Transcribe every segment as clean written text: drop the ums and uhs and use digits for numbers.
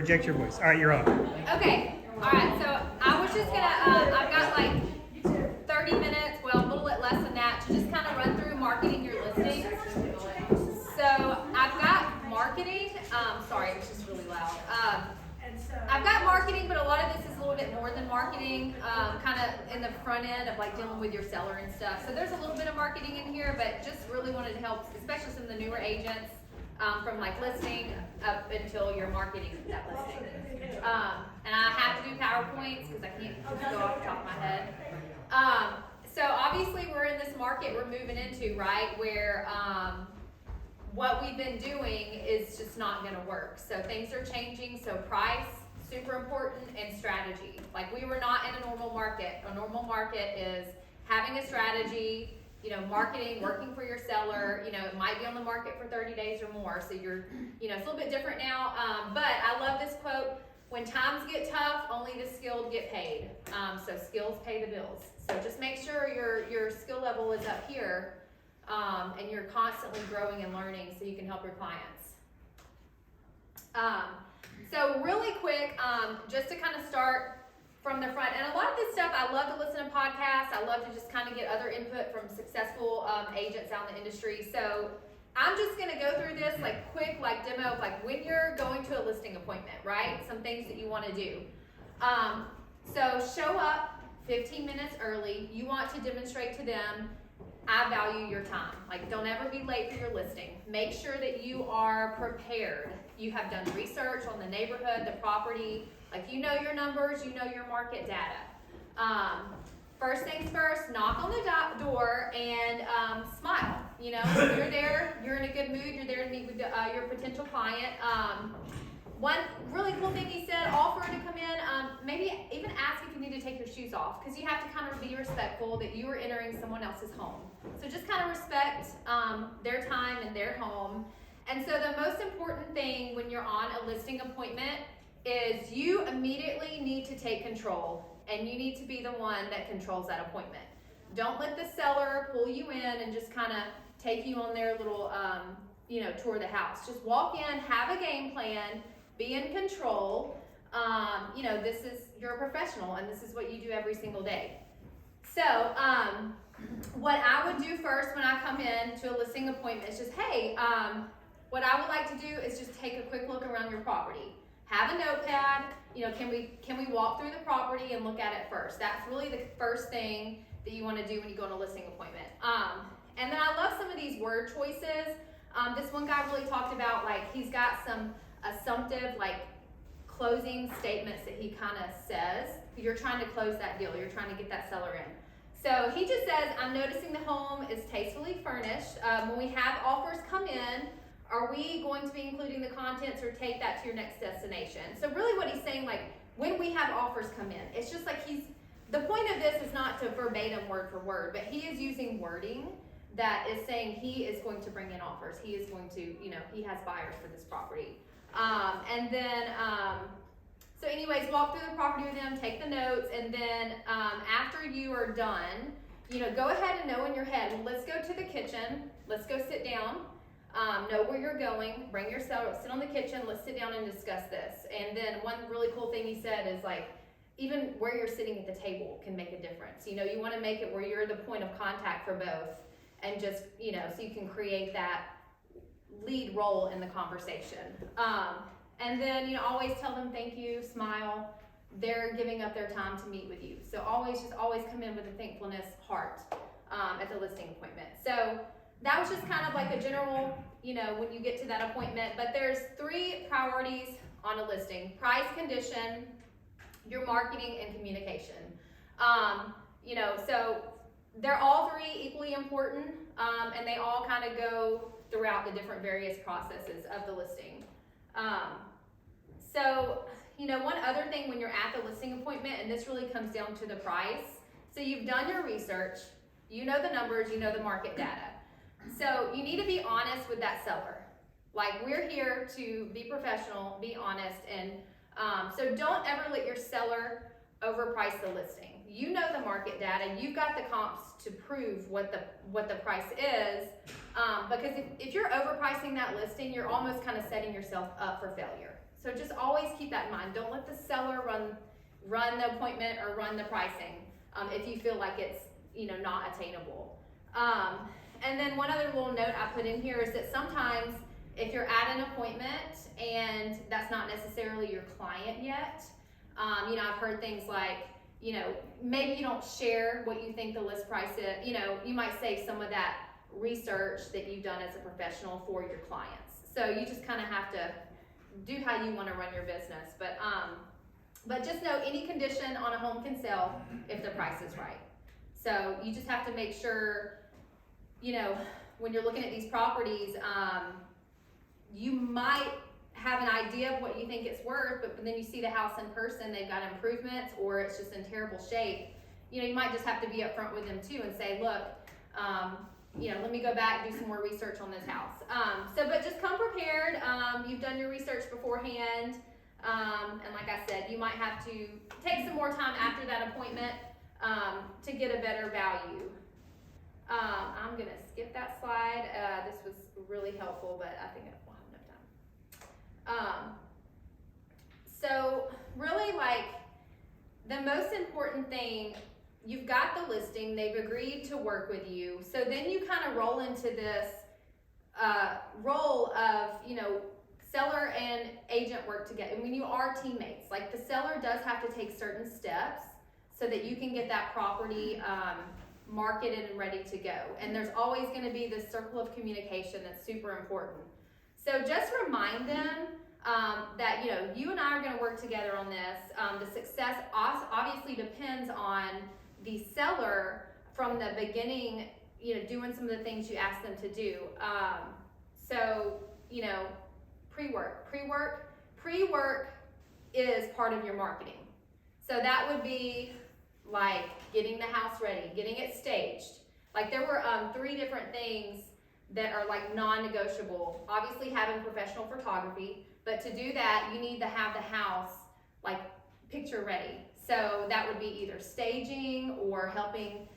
Project your voice. All right, you're on. Okay. All right. So I was just gonna. I've got like 30 minutes. Well, a little bit less than that to just kind of run through marketing your listings. So I've got marketing. Sorry, it's just really loud. I've got marketing, but a lot of this is a little bit more than marketing. Kind of in the front end of like dealing with your seller and stuff. So there's a little bit of marketing in here, but just really wanted to help, especially some of the newer agents. From like listing up until you're marketing that listing. And I have to do PowerPoints because I can't just go off the top of my head. So obviously we're in this market we're moving into, right, where what we've been doing is just not going to work. So things are changing, so price, super important, and strategy. Like we were not in a normal market. A normal market is having a strategy, marketing, working for your seller, it might be on the market for 30 days or more. So you're, it's a little bit different now. But I love this quote, when times get tough, only the skilled get paid. So skills pay the bills. So just make sure your skill level is up here and you're constantly growing and learning so you can help your clients. So really quick, just to kind of start from the front, and a lot of this stuff, I love to listen to podcasts. I love to just kind of get other input from successful agents out in the industry. So I'm just going to go through this quick demo of when you're going to a listing appointment, right? Some things that you want to do. So show up 15 minutes early. You want to demonstrate to them, I value your time. Don't ever be late for your listing. Make sure that you are prepared. You have done research on the neighborhood, the property. You know your numbers, you know your market data. First things first, knock on the door and smile. You're there, you're in a good mood, you're there to meet with your potential client. One really cool thing he said, offer to come in, maybe even ask if you need to take your shoes off, because you have to kind of be respectful that you are entering someone else's home. So just kind of respect their time and their home. And so the most important thing when you're on a listing appointment is you immediately need to take control, and you need to be the one that controls that appointment. Don't let the seller pull you in and just kind of take you on their little, tour of the house. Just walk in, have a game plan, be in control. You're a professional, and this is what you do every single day. So, what I would do first when I come in to a listing appointment is just, hey, what I would like to do is just take a quick look around your property. Have a notepad, can we walk through the property and look at it first? That's really the first thing that you want to do when you go on a listing appointment. And then I love some of these word choices. This one guy really talked about, he's got some assumptive, closing statements that he kind of says. You're trying to close that deal. You're trying to get that seller in. So he just says, I'm noticing the home is tastefully furnished. When we have offers come in, are we going to be including the contents or take that to your next destination? So really what he's saying, when we have offers come in, it's just the point of this is not to verbatim word for word, but he is using wording that is saying he is going to bring in offers. He is going to, he has buyers for this property. So anyways, walk through the property with them, take the notes, and then after you are done, go ahead and know in your head, well, let's go to the kitchen, let's go sit down. Know where you're going, bring yourself, sit on the kitchen, let's sit down and discuss this. And then one really cool thing he said is even where you're sitting at the table can make a difference. You want to make it where you're the point of contact for both, and just, so you can create that lead role in the conversation. And then, always tell them thank you, smile. They're giving up their time to meet with you. So always come in with a thankfulness heart at the listing appointment. So that was just kind of a general, when you get to that appointment. But there's 3 priorities on a listing: price, condition, your marketing, and communication. So they're all 3 equally important, and they all kind of go throughout the different various processes of the listing. One other thing when you're at the listing appointment, and this really comes down to the price. So you've done your research, you know the numbers, you know the market data. So you need to be honest with that seller. We're here to be professional, be honest, and so don't ever let your seller overprice the listing. You know the market data, you've got the comps to prove what the price is, because if you're overpricing that listing, you're almost kind of setting yourself up for failure. So just always keep that in mind. Don't let the seller run the appointment or run the pricing if you feel like it's not attainable. And then one other little note I put in here is that sometimes if you're at an appointment and that's not necessarily your client yet, I've heard things like, maybe you don't share what you think the list price is. You might save some of that research that you've done as a professional for your clients. So you just kind of have to do how you want to run your business. But just know any condition on a home can sell if the price is right. So you just have to make sure, when you're looking at these properties, you might have an idea of what you think it's worth, but then you see the house in person, they've got improvements, or it's just in terrible shape. You might just have to be upfront with them too and say, look, let me go back and do some more research on this house. But just come prepared. You've done your research beforehand. And like I said, you might have to take some more time after that appointment to get a better value. I'm gonna skip that slide. This was really helpful, but I think we'll have enough time. So really, the most important thing, you've got the listing, they've agreed to work with you. So then you kind of roll into this role of, seller and agent work together. And when you are teammates, the seller does have to take certain steps so that you can get that property marketed and ready to go. And there's always going to be this circle of communication that's super important. So just remind them that you and I are going to work together on this. The success obviously depends on the seller from the beginning, doing some of the things you ask them to do. Pre-work is part of your marketing. So that would be getting the house ready, getting it staged. There were 3 different things that are non-negotiable. Obviously having professional photography, but to do that, you need to have the house picture ready. So that would be either staging or helping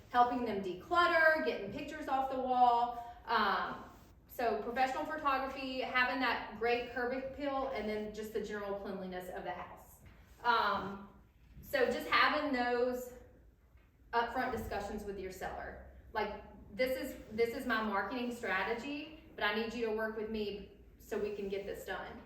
them declutter, getting pictures off the wall. So professional photography, having that great curb appeal, and then just the general cleanliness of the house. So just having those upfront discussions with your seller. This is my marketing strategy, but I need you to work with me so we can get this done.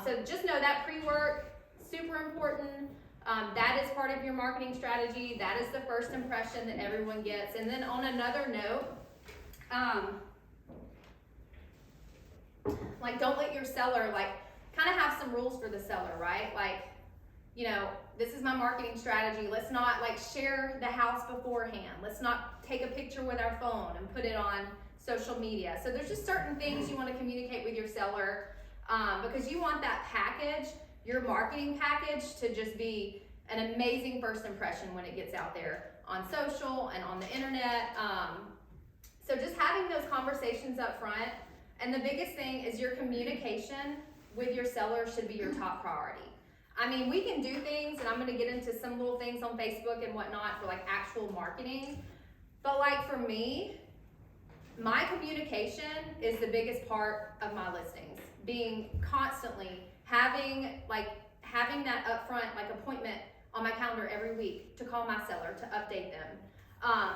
So just know that pre-work, super important. That is part of your marketing strategy. That is the first impression that everyone gets. And then on another note, don't let your seller, kind of have some rules for the seller, right? This is my marketing strategy. Let's not share the house beforehand. Let's not take a picture with our phone and put it on social media. So there's just certain things you want to communicate with your seller because you want that package, your marketing package, to just be an amazing first impression when it gets out there on social and on the internet. So just having those conversations up front. And the biggest thing is your communication with your seller should be your top priority. I mean, we can do things, and I'm gonna get into some little things on Facebook and whatnot for actual marketing. But for me, my communication is the biggest part of my listings. Being constantly having that upfront appointment on my calendar every week to call my seller to update them.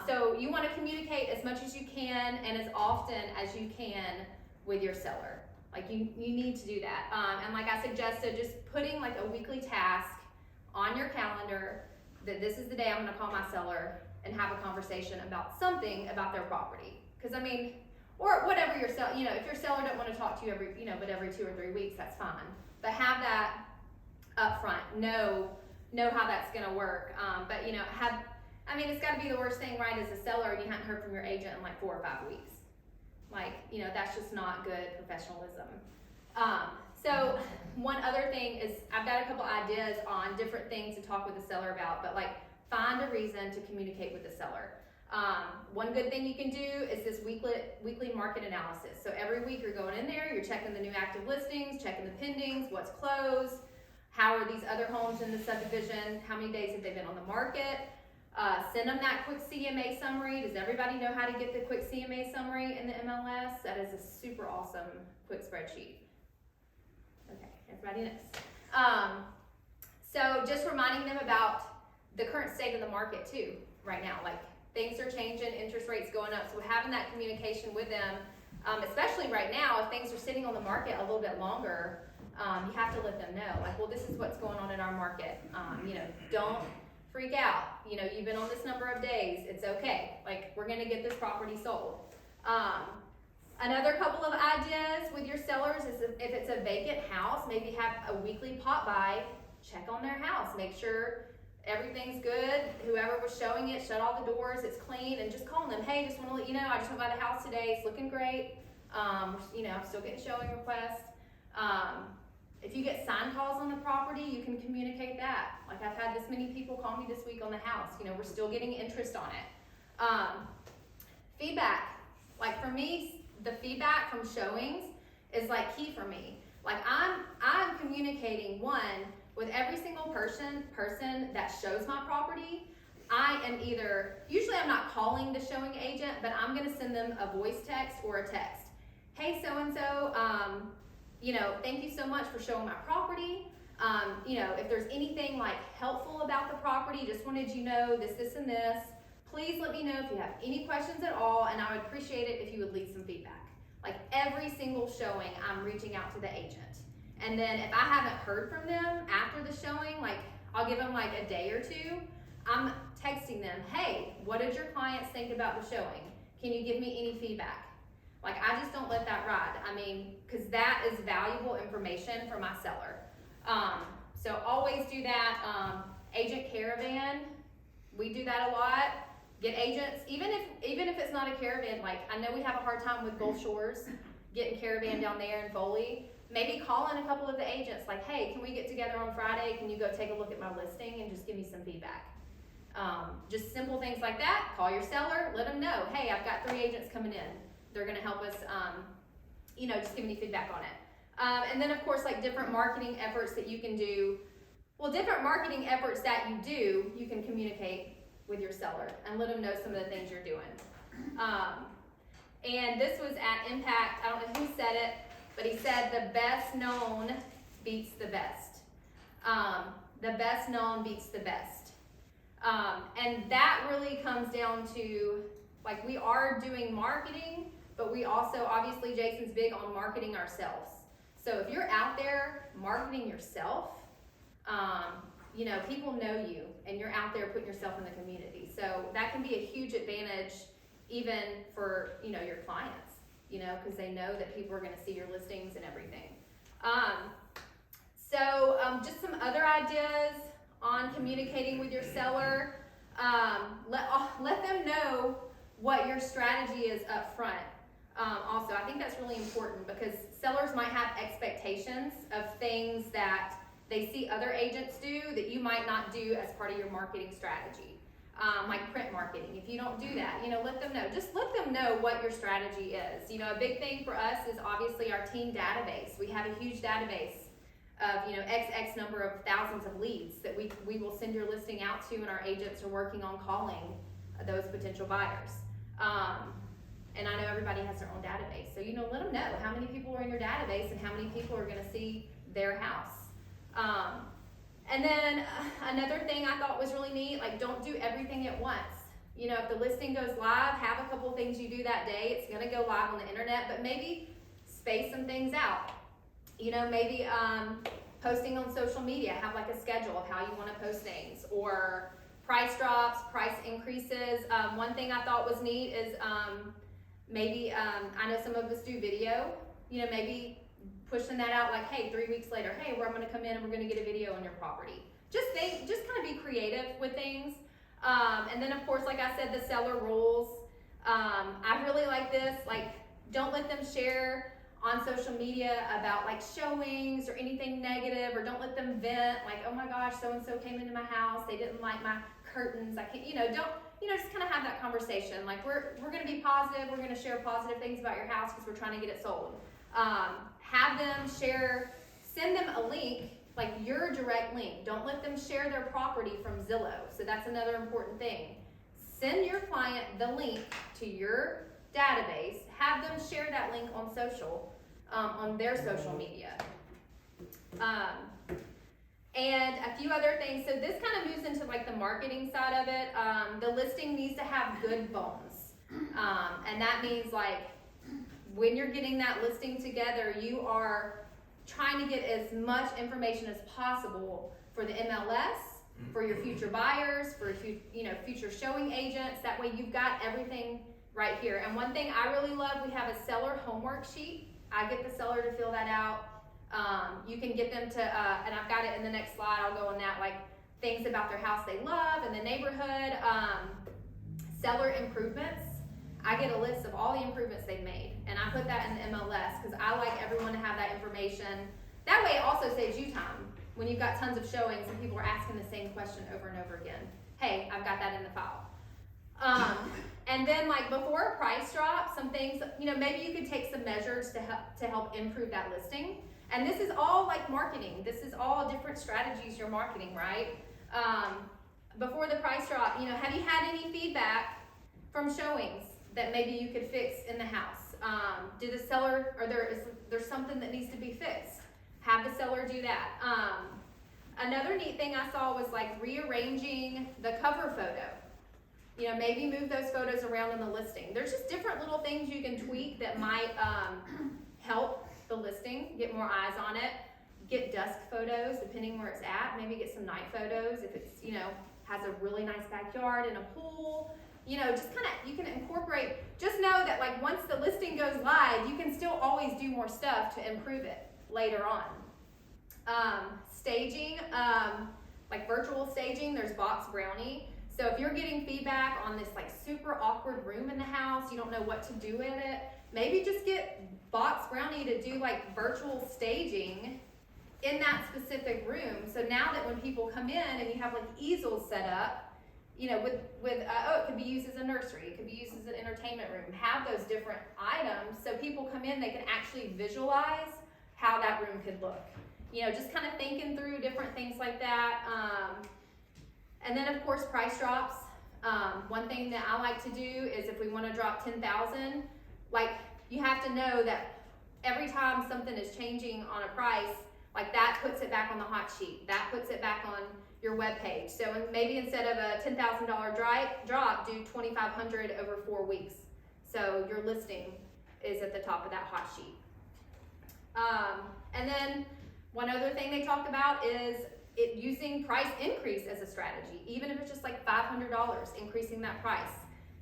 So you want to communicate as much as you can and as often as you can with your seller. You need to do that. And I suggested, just putting a weekly task on your calendar that this is the day I'm going to call my seller and have a conversation about something about their property. Because or whatever your seller, if your seller don't want to talk to you every 2 or 3 weeks, that's fine. But have that up front. Know how that's going to work. But it's got to be the worst thing, right, as a seller, and you haven't heard from your agent in 4 or 5 weeks. That's just not good professionalism. So one other thing is, I've got a couple ideas on different things to talk with the seller about, but find a reason to communicate with the seller. One good thing you can do is this weekly market analysis. So every week you're going in there, you're checking the new active listings, checking the pendings, what's closed, how are these other homes in the subdivision, how many days have they been on the market. Send them that quick CMA summary. Does everybody know how to get the quick CMA summary in the MLS? That is a super awesome quick spreadsheet. Okay, everybody knows. So just reminding them about the current state of the market too, right now. Like, things are changing, interest rates going up, so having that communication with them, especially right now, if things are sitting on the market a little bit longer, you have to let them know, like, well, this is what's going on in our market. Don't freak out. You've been on this number of days, it's okay. Like, we're gonna get this property sold. Another couple of ideas with your sellers is if it's a vacant house, maybe have a weekly pop by, check on their house, make sure everything's good. Whoever was showing it, shut all the doors, it's clean, and just call them. Hey, just want to let you know, I just went by the house today, it's looking great. I'm still getting showing requests. If you get sign calls on the property, you can communicate that. Like, I've had this many people call me this week on the house. We're still getting interest on it. Feedback. Like, for me, the feedback from showings is like key for me. Like, I'm communicating with every single person that shows my property. I am usually I'm not calling the showing agent, but I'm gonna send them a voice text or a text. Hey, so-and-so, thank you so much for showing my property. If there's anything like helpful about the property, just wanted you to know this, and this. Please let me know if you have any questions at all, and I would appreciate it if you would leave some feedback. Like, every single showing, I'm reaching out to the agent. And then if I haven't heard from them after the showing, like, I'll give them like a day or two, I'm texting them, hey, what did your clients think about the showing? Can you give me any feedback? Like, I just don't let that ride. Because that is valuable information for my seller. So always do that. Agent caravan, we do that a lot. Get agents, even if it's not a caravan, like, I know we have a hard time with Gulf Shores, getting caravan down there in Foley. Maybe call in a couple of the agents, like, hey, can we get together on Friday? Can you go take a look at my listing and just give me some feedback? Just simple things like that. Call your seller, let them know, hey, I've got 3 agents coming in. They're gonna help us, just give me feedback on it. And then, of course, like, different marketing efforts that you can do. Well, different marketing efforts that you do, you can communicate with your seller and let them know some of the things you're doing. And this was at Impact, I don't know who said it, but he said the best known beats the best. The best known beats the best. And that really comes down to, like, we are doing marketing, but we also, obviously, Jason's big on marketing ourselves. So if you're out there marketing yourself, people know you and you're out there putting yourself in the community. So that can be a huge advantage even for, your clients. Because they know that people are going to see your listings and everything. Just some other ideas on communicating with your seller. Let them know what your strategy is up front. Also, I think that's really important because sellers might have expectations of things that they see other agents do that you might not do as part of your marketing strategy. Like print marketing. If you don't do that, let them know. Just let them know what your strategy is. A big thing for us is obviously our team database. We have a huge database of, XX number of thousands of leads that we will send your listing out to, and our agents are working on calling those potential buyers. And I know everybody has their own database. So, let them know how many people are in your database and how many people are going to see their house. And then another thing I thought was really neat, like, don't do everything at once. If the listing goes live, have a couple things you do that day. It's gonna go live on the internet, but maybe space some things out. Maybe posting on social media, have like a schedule of how you wanna post things, or price drops, price increases. One thing I thought was neat is maybe, I know some of us do video, maybe pushing that out like, hey, 3 weeks later, hey, I'm gonna come in and we're gonna get a video on your property. Just kind of be creative with things. And then, of course, like I said, the seller rules. I really like this, like, don't let them share on social media about like showings or anything negative, or don't let them vent like, oh my gosh, so-and-so came into my house, they didn't like my curtains, I can't, just kind of have that conversation. Like, we're gonna be positive, we're gonna share positive things about your house because we're trying to get it sold. Have them send them a link, like your direct link. Don't let them share their property from Zillow. So that's another important thing. Send your client the link to your database. Have them share that link on social, on their social media. And a few other things. So this kind of moves into like the marketing side of it. The listing needs to have good bones. And that means like when you're getting that listing together, you are trying to get as much information as possible for the MLS, for your future buyers, for future showing agents. That way you've got everything right here. And one thing I really love, we have a seller homework sheet. I get the seller to fill that out. You can get them to, and I've got it in the next slide, I'll go on that, like things about their house they love and the neighborhood. Seller improvements. I get a list of all the improvements they've made, and I put that in the MLS because I like everyone to have that information. That way it also saves you time when you've got tons of showings and people are asking the same question over and over again. Hey, I've got that in the file. And then like before a price drop, some things, maybe you could take some measures to help improve that listing. And this is all like marketing. This is all different strategies you're marketing, right? Before the price drop, have you had any feedback from showings that maybe you could fix in the house? Did the seller, or there's something that needs to be fixed? Have the seller do that. Another neat thing I saw was like rearranging the cover photo. Maybe move those photos around in the listing. There's just different little things you can tweak that might help the listing, get more eyes on it. Get dusk photos, depending where it's at. Maybe get some night photos if it's, has a really nice backyard and a pool. Just kind of, you can incorporate, just know that like once the listing goes live, you can still always do more stuff to improve it later on. Staging, like virtual staging, there's Box Brownie. So if you're getting feedback on this like super awkward room in the house, you don't know what to do with it, maybe just get Box Brownie to do like virtual staging in that specific room. So now that when people come in and you have like easels set up, it could be used as a nursery, it could be used as an entertainment room, have those different items so people come in, they can actually visualize how that room could look. Just kind of thinking through different things like that. And then of course price drops. One thing that I like to do is if we want to drop 10,000, like you have to know that every time something is changing on a price, like that puts it back on the hot sheet, that puts it back on your web page. So maybe instead of a $10,000 drop, do $2,500 over 4 weeks. So your listing is at the top of that hot sheet. And then one other thing they talked about is using price increase as a strategy, even if it's just like $500, increasing that price.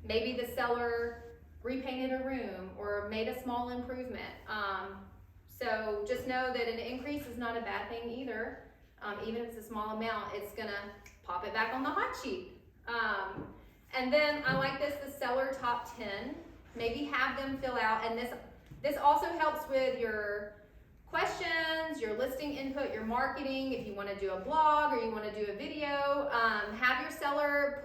Maybe the seller repainted a room or made a small improvement. So just know that an increase is not a bad thing either. Even if it's a small amount, it's gonna pop it back on the hot sheet. And then I like this, the seller top 10. Maybe have them fill out, and this also helps with your questions, your listing input, your marketing. If you want to do a blog or you want to do a video, have your seller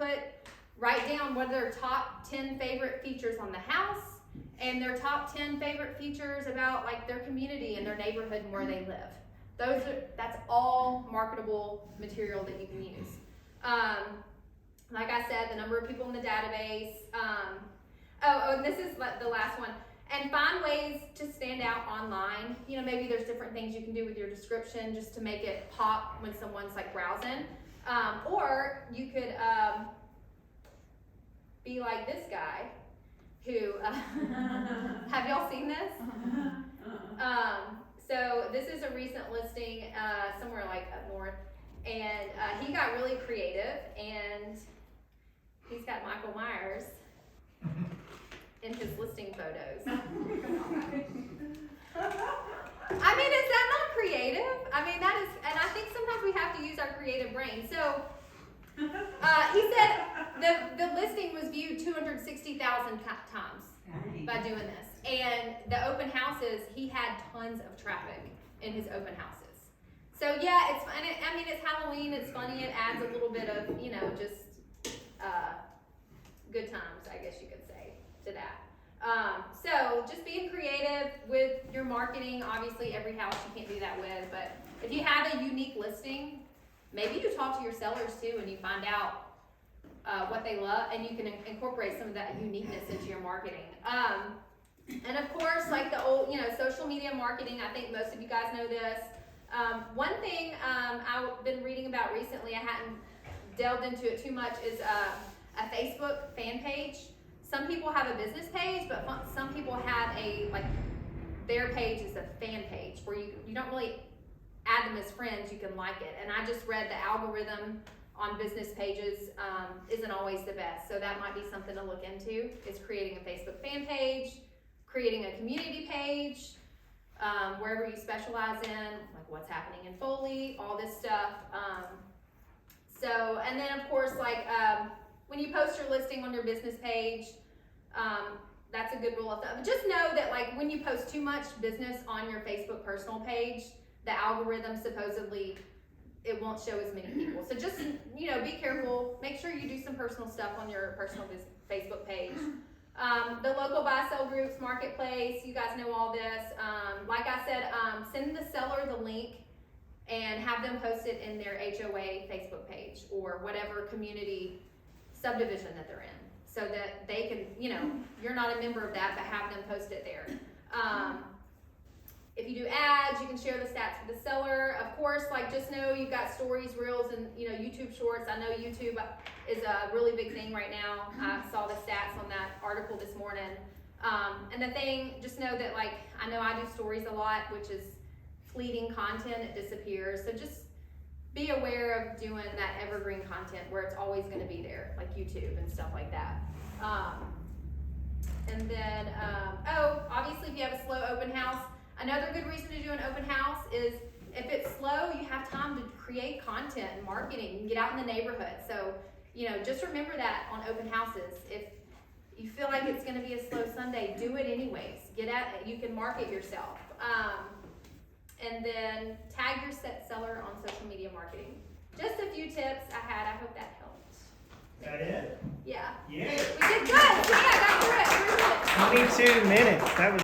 write down what are their top 10 favorite features on the house and their top 10 favorite features about like their community and their neighborhood and where they live. That's all marketable material that you can use. Like I said, the number of people in the database. And this is the last one. And find ways to stand out online. Maybe there's different things you can do with your description just to make it pop when someone's like browsing. Or you could be like this guy who, have y'all seen this? So this is a recent listing somewhere like up north, and he got really creative, and he's got Michael Myers in his listing photos. I mean, is that not creative? I mean, that is, and I think sometimes we have to use our creative brain. So he said the listing was viewed 260,000 times by doing this. And the open houses, he had tons of traffic in his open houses. So yeah, it's fun. I mean, it's Halloween, it's funny, it adds a little bit of, just good times, I guess you could say, to that. So just being creative with your marketing. Obviously every house you can't do that with, but if you have a unique listing, maybe you talk to your sellers too and you find out what they love, and you can incorporate some of that uniqueness into your marketing. And of course, like the old, social media marketing, I think most of you guys know this. One thing I've been reading about recently, I hadn't delved into it too much, is a Facebook fan page. Some people have a business page, but some people have their page is a fan page where you don't really add them as friends, you can like it. And I just read the algorithm on business pages isn't always the best. So that might be something to look into, is creating a Facebook fan page, creating a community page, wherever you specialize in, like what's happening in Foley, all this stuff. And then of course, when you post your listing on your business page, that's a good rule of thumb. Just know that when you post too much business on your Facebook personal page, the algorithm supposedly, it won't show as many people. So just, be careful. Make sure you do some personal stuff on your personal Facebook page. The local buy-sell groups, marketplace, you guys know all this. Like I said, send the seller the link and have them post it in their HOA Facebook page or whatever community subdivision that they're in, so that they can, you're not a member of that, but have them post it there. If you do ads, you can share the stats with the seller. Of course, just know you've got stories, reels, and YouTube shorts. I know YouTube is a really big thing right now. I saw the stats on that article this morning. And the thing, just know that I know I do stories a lot, which is fleeting content, it disappears. So just be aware of doing that evergreen content where it's always going to be there, like YouTube and stuff like that. And then, obviously if you have a slow open house, another good reason to do an open house is if it's slow, you have time to create content and marketing. You can get out in the neighborhood. So, just remember that on open houses. If you feel like it's going to be a slow Sunday, do it anyways. Get at it. You can market yourself. And then tag your seller on social media marketing. Just a few tips I had. I hope that helped. Is that it? Yeah. Yeah. We did good. Yeah, I got through it. 22 minutes. That was